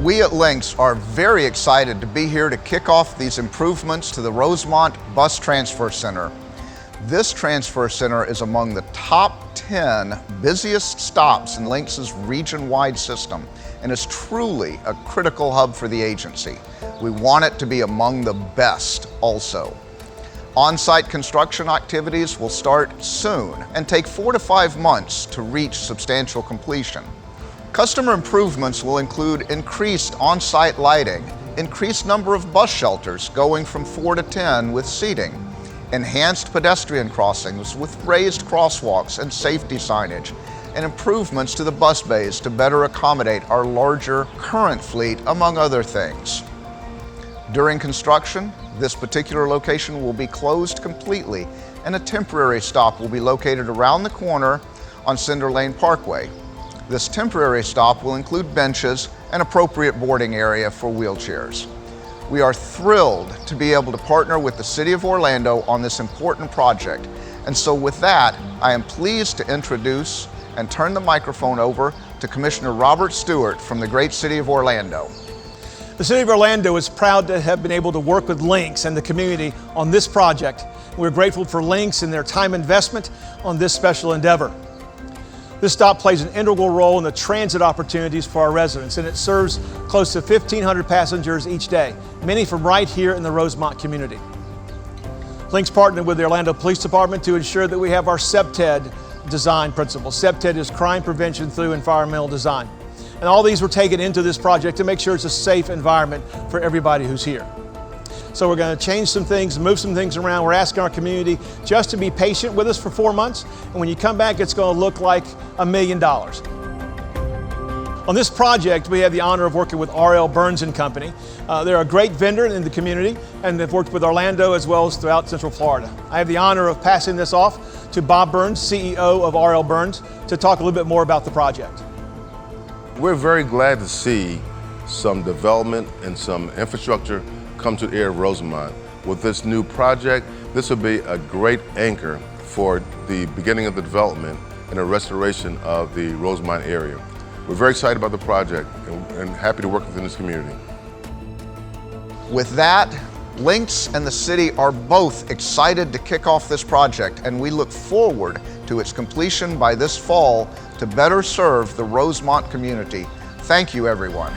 We at LYNX are very excited to be here to kick off these improvements to the Rosemont Bus Transfer Center. This transfer center is among the top 10 busiest stops in LYNX's region-wide system and is truly a critical hub for the agency. We want it to be among the best also. On-site construction activities will start soon and take 4 to 5 months to reach substantial completion. Customer improvements will include increased on-site lighting, increased number of bus shelters going from 4 to 10 with seating, enhanced pedestrian crossings with raised crosswalks and safety signage, and improvements to the bus bays to better accommodate our larger current fleet, among other things. During construction, this particular location will be closed completely and a temporary stop will be located around the corner on Cinder Lane Parkway. This temporary stop will include benches and appropriate boarding area for wheelchairs. We are thrilled to be able to partner with the City of Orlando on this important project. And so with that, I am pleased to introduce and turn the microphone over to Commissioner Robert Stewart from the great City of Orlando. The City of Orlando is proud to have been able to work with LYNX and the community on this project. We're grateful for LYNX and their time investment on this special endeavor. This stop plays an integral role in the transit opportunities for our residents, and it serves close to 1,500 passengers each day, many from right here in the Rosemont community. LYNX partnered with the Orlando Police Department to ensure that we have our CPTED design principles. CPTED is crime prevention through environmental design. And all these were taken into this project to make sure it's a safe environment for everybody who's here. So we're going to change some things, move some things around. We're asking our community just to be patient with us for 4 months. And when you come back, it's going to look like $1 million. On this project, we have the honor of working with R.L. Burns & Company. They're a great vendor in the community, and they've worked with Orlando as well as throughout Central Florida. I have the honor of passing this off to Bob Burns, CEO of R.L. Burns, to talk a little bit more about the project. We're very glad to see some development and some infrastructure come to the area of Rosemont. With this new project, this will be a great anchor for the beginning of the development and the restoration of the Rosemont area. We're very excited about the project and happy to work within this community. With that, LYNX and the city are both excited to kick off this project, and we look forward to its completion by this fall to better serve the Rosemont community. Thank you, everyone.